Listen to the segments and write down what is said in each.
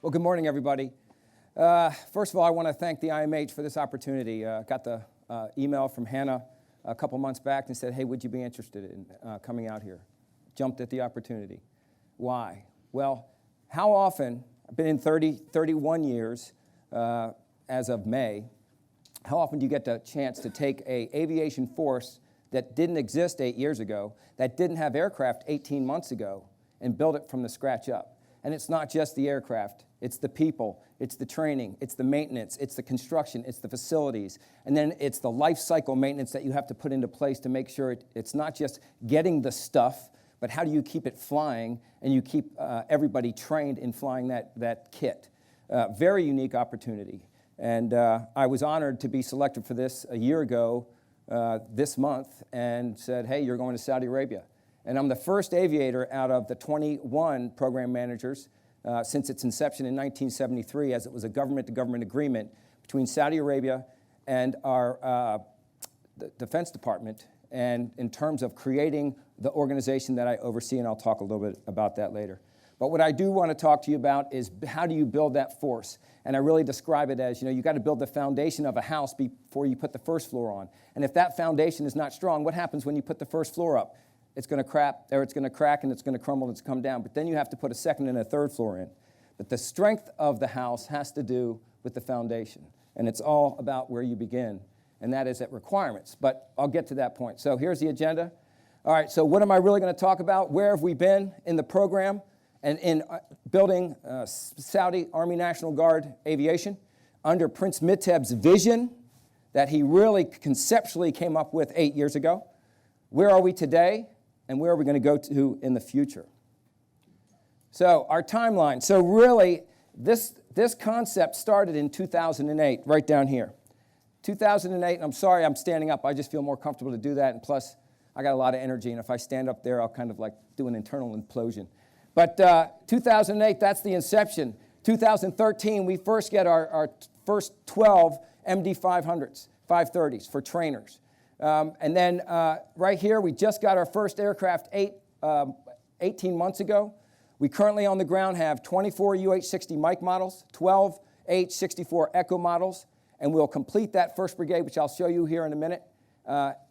Well, good morning, everybody. First of all, I want to thank the IMH for this opportunity. Got the email from Hannah a couple months back and said, hey, would you be interested in coming out here? Jumped at the opportunity. Why? Well, how often, I've been in 31 years as of May, how often do you get the chance to take an aviation force that didn't exist 8 years ago, that didn't have aircraft 18 months ago, and build it from the scratch up? And it's not just the aircraft, it's the people, it's the training, it's the maintenance, it's the construction, it's the facilities, and then it's the life cycle maintenance that you have to put into place to make sure it's not just getting the stuff, but how do you keep it flying and you keep everybody trained in flying that kit. Very unique opportunity. And I was honored to be selected for this a year ago this month and said, hey, you're going to Saudi Arabia. And I'm the first aviator out of the 21 program managers since its inception in 1973, as it was a government-to-government agreement between Saudi Arabia and our the Defense Department, and in terms of creating the organization that I oversee, and I'll talk a little bit about that later. But what I do want to talk to you about is how do you build that force? And I really describe it as, you got to build the foundation of a house before you put the first floor on. And if that foundation is not strong, what happens when you put the first floor up? It's going to crack and it's going to crumble and it's come down. But then you have to put a second and a third floor in. But the strength of the house has to do with the foundation. And it's all about where you begin. And that is at requirements. But I'll get to that point. So here's the agenda. All right, so what am I really going to talk about? Where have we been in the program and in building Saudi Army National Guard aviation under Prince Mitteb's vision that he really conceptually came up with 8 years ago? Where are we today? And where are we going to go to in the future? So our timeline. So really, this concept started in 2008, right down here. 2008, and I'm sorry I'm standing up. I just feel more comfortable to do that. And plus, I got a lot of energy. And if I stand up there, I'll kind of like do an internal implosion. But 2008, that's the inception. 2013, we first get our first 12 MD-500s, 530s for trainers. And then right here, we just got our first aircraft 18 months ago. We currently on the ground have 24 UH-60 Mike models, 12 H-64 Echo models, and we'll complete that first brigade, which I'll show you here in a minute,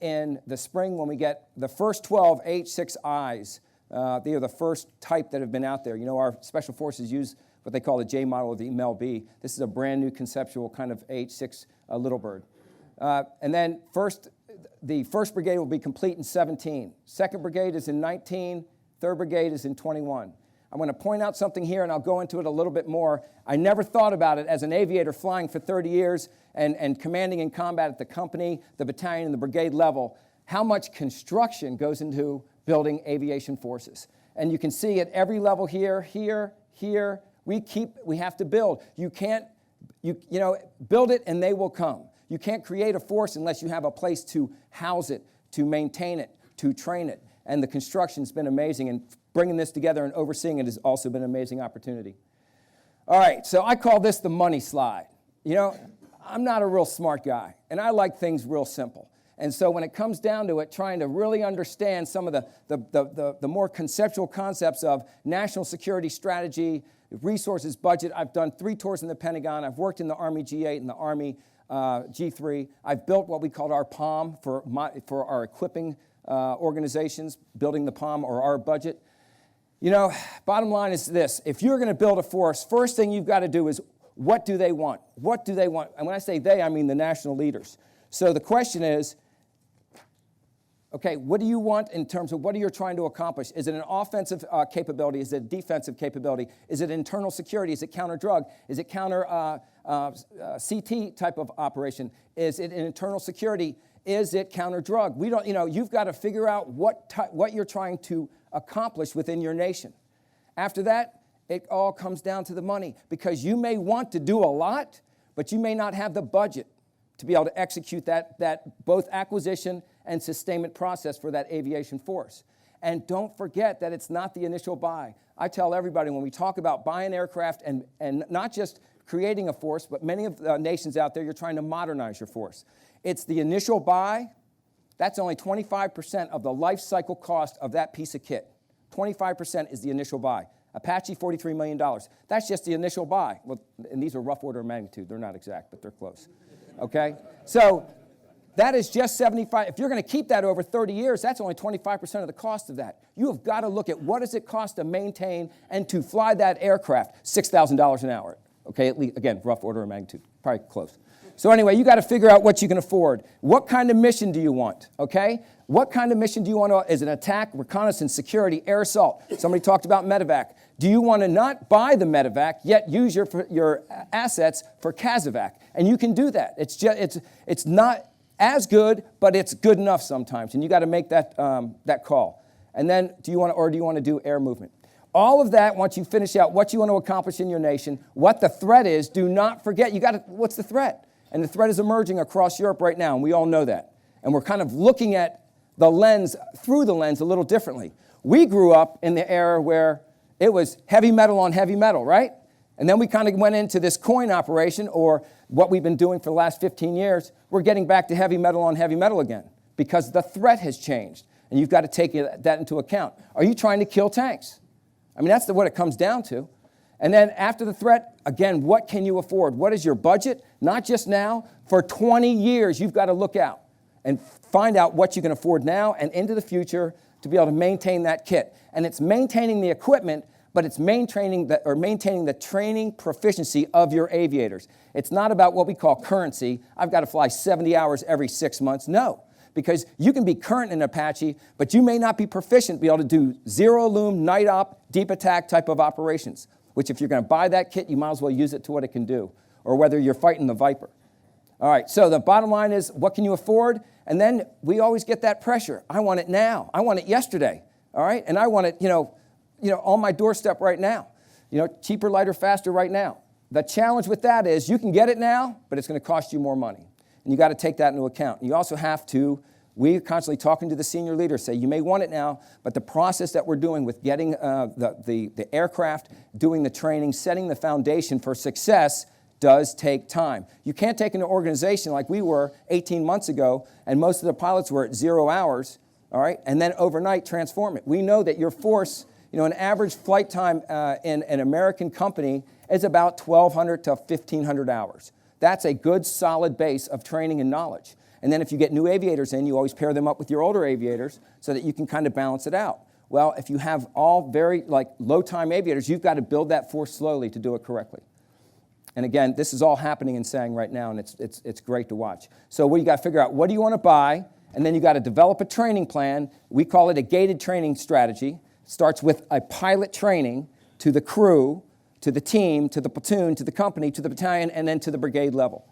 in the spring when we get the first 12 H-6Is. They are the first type that have been out there. Our special forces use what they call the J model of the MLB. This is a brand new conceptual kind of H-6 Little Bird. And then the first brigade will be complete in 17. Second brigade is in 19. Third brigade is in 21. I'm going to point out something here, and I'll go into it a little bit more. I never thought about it as an aviator flying for 30 years and commanding in combat at the company, the battalion, and the brigade level, how much construction goes into building aviation forces. And you can see at every level here, we have to build. You can't, build it and they will come. You can't create a force unless you have a place to house it, to maintain it, to train it. And the construction's been amazing, and bringing this together and overseeing it has also been an amazing opportunity. All right, so I call this the money slide. I'm not a real smart guy, and I like things real simple. And so when it comes down to it, trying to really understand some of the more conceptual concepts of national security strategy, resources, budget. I've done 3 tours in the Pentagon. I've worked in the Army G8 and the Army G3. I've built what we called our POM for our equipping organizations, building the POM or our budget. Bottom line is this. If you're going to build a force, first thing you've got to do is, what do they want? What do they want? And when I say they, I mean the national leaders. So the question is, okay, what do you want in terms of what are you trying to accomplish? Is it an offensive capability? Is it a defensive capability? Is it internal security? Is it counter-drug? Is it counter-CT type of operation? Is it an internal security? Is it counter-drug? We don't, you've got to figure out what you're trying to accomplish within your nation. After that, it all comes down to the money, because you may want to do a lot, but you may not have the budget to be able to execute that both acquisition and sustainment process for that aviation force. And don't forget that it's not the initial buy. I tell everybody when we talk about buying aircraft and not just creating a force, but many of the nations out there, you're trying to modernize your force. It's the initial buy. That's only 25% of the life cycle cost of that piece of kit. 25% is the initial buy. Apache, $43 million. That's just the initial buy. Well, and these are rough order of magnitude. They're not exact, but they're close. Okay? So that is just 75. If you're going to keep that over 30 years, that's only 25% of the cost of that. You have got to look at what does it cost to maintain and to fly that aircraft, $6,000 an hour. Okay, at least, again, rough order of magnitude, probably close. So anyway, you got to figure out what you can afford. What kind of mission do you want, okay? What kind of mission do you want? Is it attack, reconnaissance, security, air assault? Somebody talked about medevac. Do you want to not buy the medevac, yet use your assets for CASEVAC? And you can do that. It's not as good, but it's good enough sometimes, and you got to make that call. And then, do you want to do air movement? All of that, once you finish out what you want to accomplish in your nation, what the threat is, do not forget, what's the threat? And the threat is emerging across Europe right now, and we all know that. And we're kind of looking at through the lens a little differently. We grew up in the era where it was heavy metal on heavy metal, right? And then we kind of went into this coin operation, or what we've been doing for the last 15 years, we're getting back to heavy metal on heavy metal again, because the threat has changed, and you've got to take that into account. Are you trying to kill tanks? I mean, that's what it comes down to. And then after the threat, again, what can you afford? What is your budget? Not just now. For 20 years, you've got to look out and find out what you can afford now and into the future to be able to maintain that kit. And it's maintaining the equipment, but it's maintaining the training proficiency of your aviators. It's not about what we call currency. I've got to fly 70 hours every 6 months. No. Because you can be current in Apache, but you may not be proficient to be able to do zero loom, night op, deep attack type of operations, which if you're going to buy that kit, you might as well use it to what it can do, or whether you're fighting the Viper. All right, so the bottom line is, what can you afford? And then we always get that pressure. I want it now. I want it yesterday, all right? And I want it, on my doorstep right now. Cheaper, lighter, faster right now. The challenge with that is you can get it now, but it's going to cost you more money. And you got to take that into account. You also have to, we're constantly talking to the senior leaders, say you may want it now, but the process that we're doing with getting the aircraft, doing the training, setting the foundation for success does take time. You can't take an organization like we were 18 months ago, and most of the pilots were at 0 hours, all right, and then overnight transform it. We know that your force, an average flight time in an American company is about 1,200 to 1,500 hours. That's a good, solid base of training and knowledge. And then if you get new aviators in, you always pair them up with your older aviators so that you can kind of balance it out. Well, if you have all very low-time aviators, you've got to build that force slowly to do it correctly. And again, this is all happening in SANG right now, and it's great to watch. So what you got to figure out, what do you want to buy? And then you got to develop a training plan. We call it a gated training strategy. It starts with a pilot training to the crew, to the team, to the platoon, to the company, to the battalion, and then to the brigade level.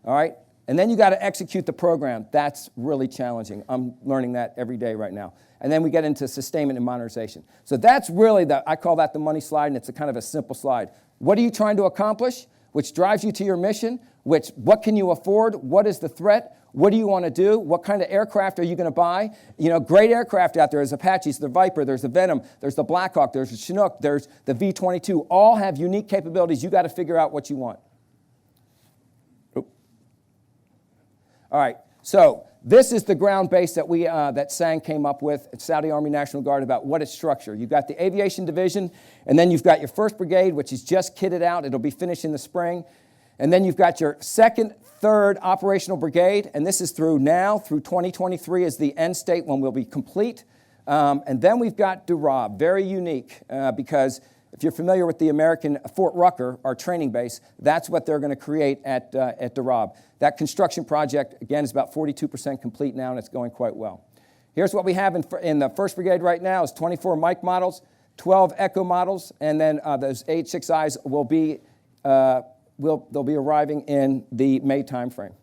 All right? And then you got to execute the program. That's really challenging. I'm learning that every day right now. And then we get into sustainment and modernization. So that's really I call that the money slide, and it's a kind of a simple slide. What are you trying to accomplish? Which drives you to your mission? What can you afford? What is the threat? What do you want to do? What kind of aircraft are you going to buy? Great aircraft out there. There's Apaches, the Viper, there's the Venom, there's the Blackhawk, there's the Chinook, there's the V-22. All have unique capabilities. You got to figure out what you want. All right, so this is the ground base that that SANG came up with at Saudi Army National Guard about what its structure. You've got the aviation division, and then you've got your 1st Brigade, which is just kitted out. It'll be finished in the spring. And then you've got your 2nd, 3rd Operational Brigade, and this is through 2023 is the end state when we'll be complete. And then we've got Durab, very unique, because if you're familiar with the American Fort Rucker, our training base, that's what they're going to create at Durab. That construction project, again, is about 42% complete now, and it's going quite well. Here's what we have in the 1st Brigade right now is 24 Mike models, 12 Echo models, and then those AH-6Is will be they'll be arriving in the May timeframe.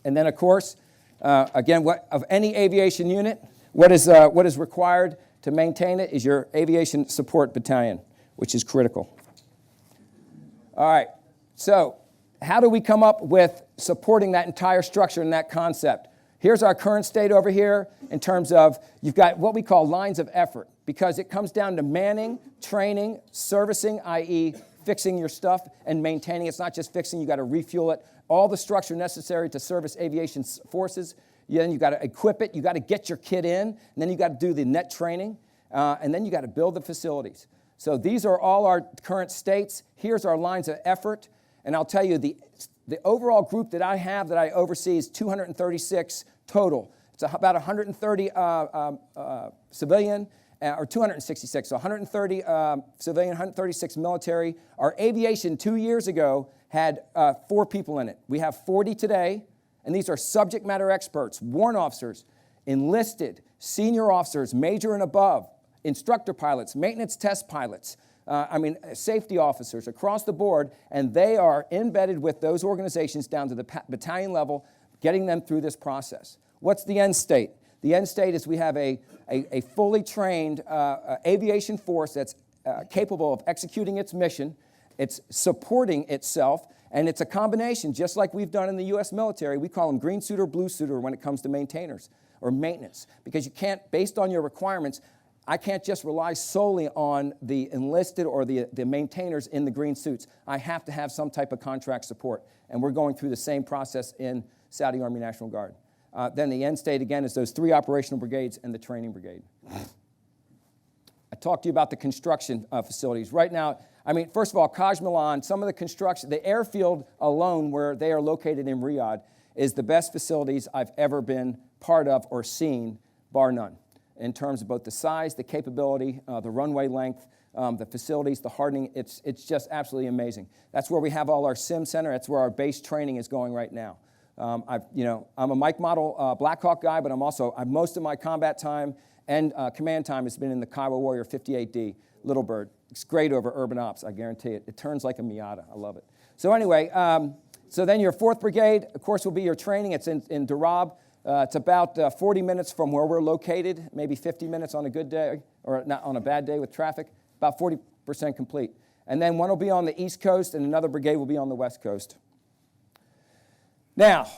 And then, of course, again, of any aviation unit, what is required to maintain it is your aviation support battalion, which is critical. All right, so how do we come up with supporting that entire structure and that concept? Here's our current state over here in terms of you've got what we call lines of effort, because it comes down to manning, training, servicing, i.e., fixing your stuff and maintaining. It's not just fixing, you got to refuel it. All the structure necessary to service aviation forces. Then you got to equip it. You got to get your kit in. And then you got to do the net training. And then you got to build the facilities. So these are all our current states. Here's our lines of effort. And I'll tell you, the overall group that I have that I oversee is 236 total. It's about 130 civilian, or 266, so 130 civilian, 136 military. Our aviation 2 years ago had 4 people in it. We have 40 today, and these are subject matter experts, warrant officers, enlisted, senior officers, major and above, instructor pilots, maintenance test pilots, safety officers across the board, and they are embedded with those organizations down to the battalion level, getting them through this process. What's the end state? The end state is we have a fully trained aviation force that's capable of executing its mission. It's supporting itself, and it's a combination, just like we've done in the U.S. military. We call them green suit or blue suiter when it comes to maintainers or maintenance, because you can't, based on your requirements, I can't just rely solely on the enlisted or the maintainers in the green suits. I have to have some type of contract support, and we're going through the same process in Saudi Army National Guard. Then the end state, again, is those 3 operational brigades and the training brigade. I talked to you about the construction facilities. Right now, first of all, Kaj Milan, some of the construction, the airfield alone where they are located in Riyadh is the best facilities I've ever been part of or seen, bar none, in terms of both the size, the capability, the runway length, the facilities, the hardening. It's just absolutely amazing. That's where we have all our sim center. That's where our base training is going right now. I'm a Mike model Black Hawk guy, but most of my combat time and command time has been in the Kiowa Warrior 58D, Little Bird. It's great over urban ops, I guarantee it. It turns like a Miata. I love it. So anyway, so then your 4th Brigade, of course, will be your training. It's in Darab. It's about 40 minutes from where we're located, maybe 50 minutes on a good day, or not on a bad day with traffic, about 40% complete. And then one will be on the East Coast, and another brigade will be on the West Coast. Now,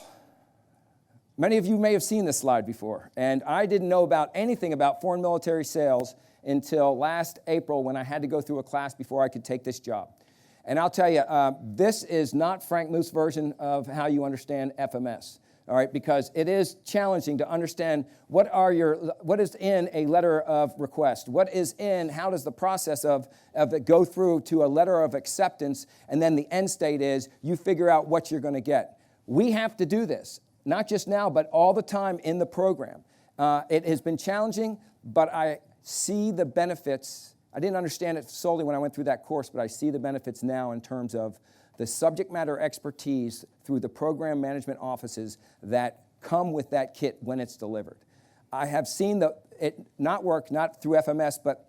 many of you may have seen this slide before, and I didn't know about anything about foreign military sales until last April when I had to go through a class before I could take this job. And I'll tell you, this is not Frank Muth's version of how you understand FMS, all right, because it is challenging to understand what is in a letter of request, how does the process of it go through to a letter of acceptance, and then the end state is you figure out what you're going to get. We have to do this, not just now, but all the time in the program. It has been challenging, but I see the benefits. I didn't understand it solely when I went through that course, but I see the benefits now in terms of the subject matter expertise through the program management offices that come with that kit when it's delivered. I have seen it not work, not through FMS, but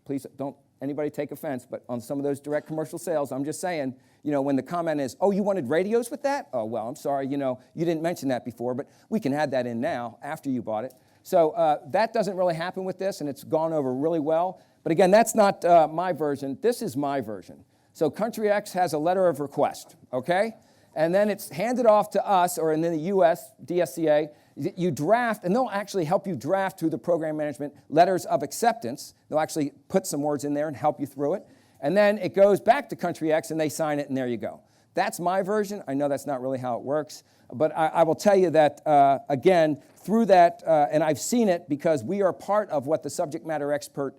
please don't anybody take offense, but on some of those direct commercial sales, I'm just saying, when the comment is, oh, you wanted radios with that? Oh, well, I'm sorry, you didn't mention that before, but we can add that in now after you bought it. So that doesn't really happen with this, and it's gone over really well. But again, that's not my version. This is my version. So Country X has a letter of request, okay? And then it's handed off to us, or in the U.S., DSCA. You draft, and they'll actually help you draft through the program management letters of acceptance. They'll actually put some words in there and help you through it. And then it goes back to Country X, and they sign it, and there you go. That's my version. I know that's not really how it works. But I will tell you that, again, through that, and I've seen it because we are part of what the subject matter expert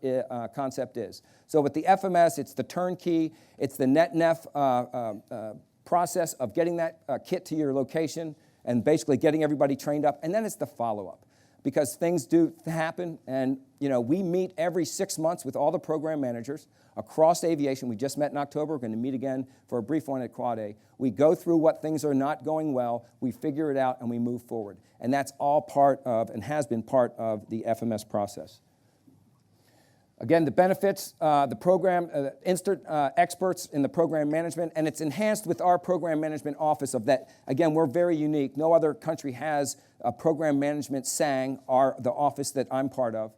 concept is. So with the FMS, it's the turnkey, it's the net-nef process of getting that kit to your location and basically getting everybody trained up, and then it's the follow-up. Because things do happen, and we meet every 6 months with all the program managers across aviation. We just met in October. We're going to meet again for a brief one at Quad A. We go through what things are not going well, we figure it out, and we move forward. And that's all part of, and has been part of, the FMS process. Again, the benefits, the program, insert experts in the program management, and it's enhanced with our program management office of that. Again, we're very unique. No other country has a program management SANG, the office that I'm part of,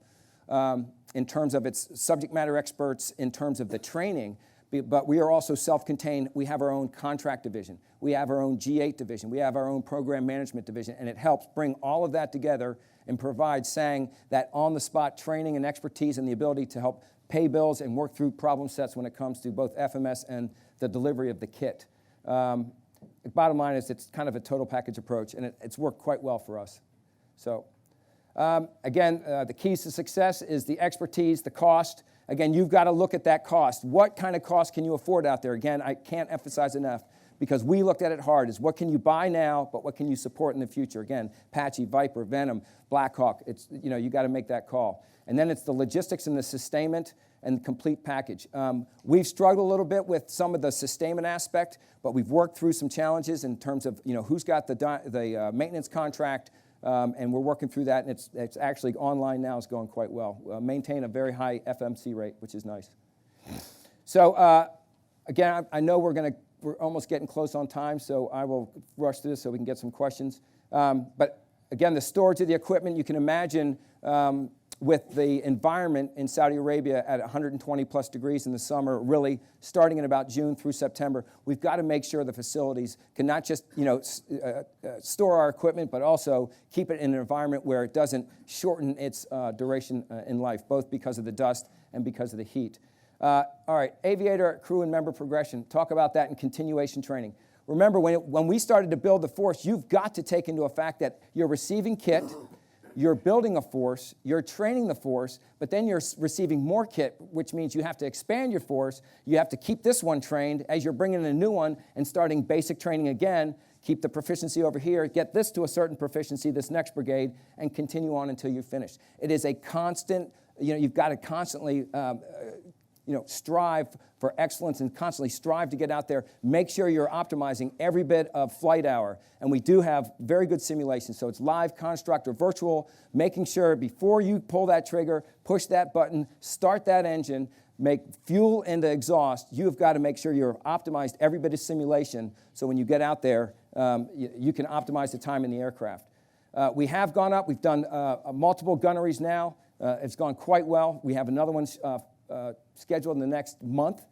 in terms of its subject matter experts, in terms of the training, but we are also self-contained. We have our own contract division. We have our own G8 division. We have our own program management division, and it helps bring all of that together and provide SANG that on-the-spot training and expertise and the ability to help pay bills and work through problem sets when it comes to both FMS and the delivery of the kit. The bottom line is it's kind of a total package approach, and it's worked quite well for us. So again, the keys to success is the expertise, the cost, Again, you've got to look at that cost. What kind of cost can you afford out there? Again, I can't emphasize enough, because we looked at it hard, is what can you buy now, but what can you support in the future? Again, Apache, Viper, Venom, Blackhawk, it's, you got to make that call. And then it's the logistics and the sustainment and the complete package. We've struggled a little bit with some of the sustainment aspect, but we've worked through some challenges in terms of, who's got the maintenance contract, and we're working through that, and it's actually online now. It's going quite well. Maintain a very high FMC rate, which is nice. So again, I know we're almost getting close on time, so I will rush through this so we can get some questions. But again, the storage of the equipment, you can imagine with the environment in Saudi Arabia at 120 plus degrees in the summer, really starting in about June through September, we've got to make sure the facilities can not just store our equipment, but also keep it in an environment where it doesn't shorten its duration in life, both because of the dust and because of the heat. All right, aviator, crew, and member progression. Talk about that in continuation training. Remember, when we started to build the force, you've got to take into effect that you're receiving kit, you're building a force, you're training the force, but then you're receiving more kit, which means you have to expand your force. You have to keep this one trained as you're bringing in a new one and starting basic training again, keep the proficiency over here, get this to a certain proficiency, this next brigade, and continue on until you finish. It is a constant, you've got to constantly strive for excellence and constantly strive to get out there. Make sure you're optimizing every bit of flight hour. And we do have very good simulations. So it's live, construct, or virtual, making sure before you pull that trigger, push that button, start that engine, make fuel into exhaust, you've got to make sure you're optimized every bit of simulation so when you get out there, you can optimize the time in the aircraft. We have gone up. We've done multiple gunneries now. It's gone quite well. We have another one scheduled in the next month,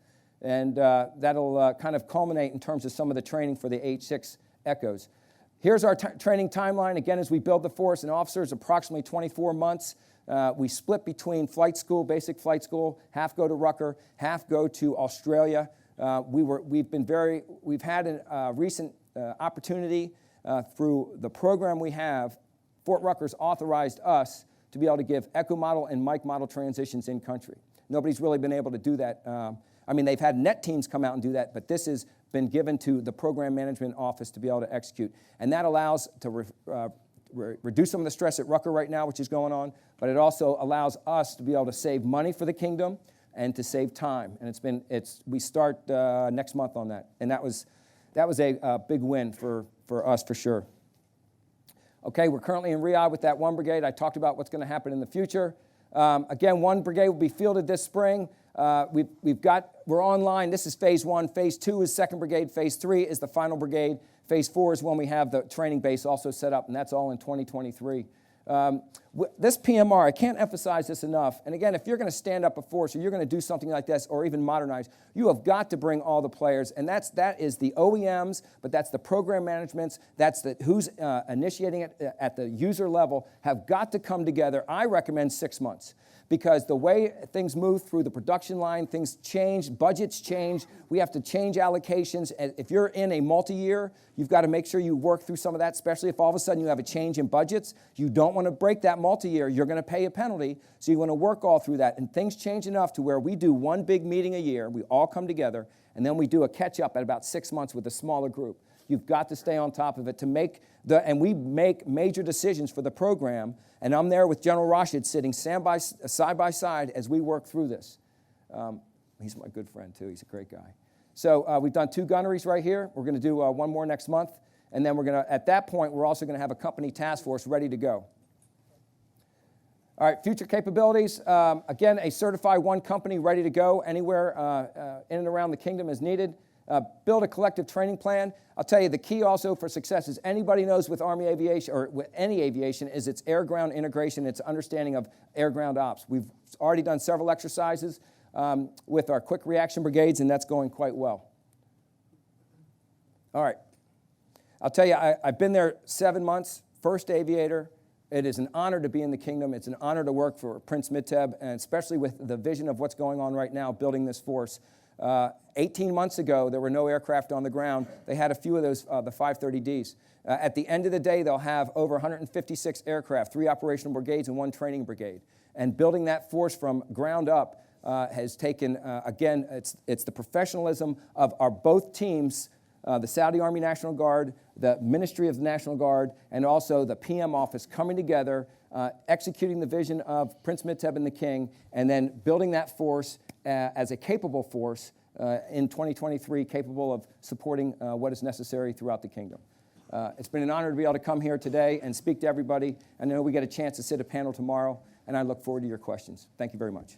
and that'll kind of culminate in terms of some of the training for the H-6 Echoes. Here's our training timeline. Again, as we build the force and officers, approximately 24 months. We split between flight school, basic flight school, half go to Rucker, half go to Australia. We've had a recent opportunity through the program we have. Fort Rucker's authorized us to be able to give Echo model and Mike model transitions in country. Nobody's really been able to do that. They've had net teams come out and do that, but this has been given to the program management office to be able to execute. And that allows to reduce some of the stress at Rucker right now, which is going on, but it also allows us to be able to save money for the kingdom and to save time. And we start next month on that. And that was a big win for us for sure. Okay, we're currently in Riyadh with that one brigade. I talked about what's going to happen in the future. Again, one brigade will be fielded this spring. We're online. This is phase 1. Phase 2 is 2nd Brigade. Phase 3 is the final brigade. Phase 4 is when we have the training base also set up, and that's all in 2023. This PMR, I can't emphasize this enough. And again, if you're going to stand up a force or you're going to do something like this or even modernize, you have got to bring all the players. And that is the OEMs, but that's the program managements, that's who's initiating it at the user level, have got to come together. I recommend 6 months. Because the way things move through the production line, things change, budgets change, we have to change allocations. If you're in a multi-year, you've got to make sure you work through some of that, especially if all of a sudden you have a change in budgets. You don't want to break that multi-year. You're going to pay a penalty, so you want to work all through that. And things change enough to where we do one big meeting a year, we all come together, and then we do a catch-up at about 6 months with a smaller group. You've got to stay on top of it and we make major decisions for the program, and I'm there with General Rashid sitting side by side as we work through this. He's my good friend, too. He's a great guy. So we've done 2 gunneries right here. We're going to do one more next month, and then at that point, we're also going to have a company task force ready to go. All right, future capabilities. Again, a certified 1 company ready to go anywhere in and around the kingdom as needed. Build a collective training plan. I'll tell you, the key also for success is anybody knows with Army aviation or with any aviation is its air-ground integration, its understanding of air-ground ops. We've already done several exercises with our quick reaction brigades, and that's going quite well. All right. I'll tell you, I've been there 7 months, first aviator. It is an honor to be in the kingdom. It's an honor to work for Prince Midteb, and especially with the vision of what's going on right now, building this force. 18 months ago, there were no aircraft on the ground. They had a few of those, the 530Ds. At the end of the day, they'll have over 156 aircraft, 3 operational brigades and 1 training brigade. And building that force from ground up has taken, again, it's the professionalism of our both teams, the Saudi Army National Guard, the Ministry of the National Guard, and also the PM office coming together, executing the vision of Prince Mitteb and the King, and then building that force as a capable force in 2023, capable of supporting what is necessary throughout the kingdom. It's been an honor to be able to come here today and speak to everybody. I know we get a chance to sit a panel tomorrow, and I look forward to your questions. Thank you very much.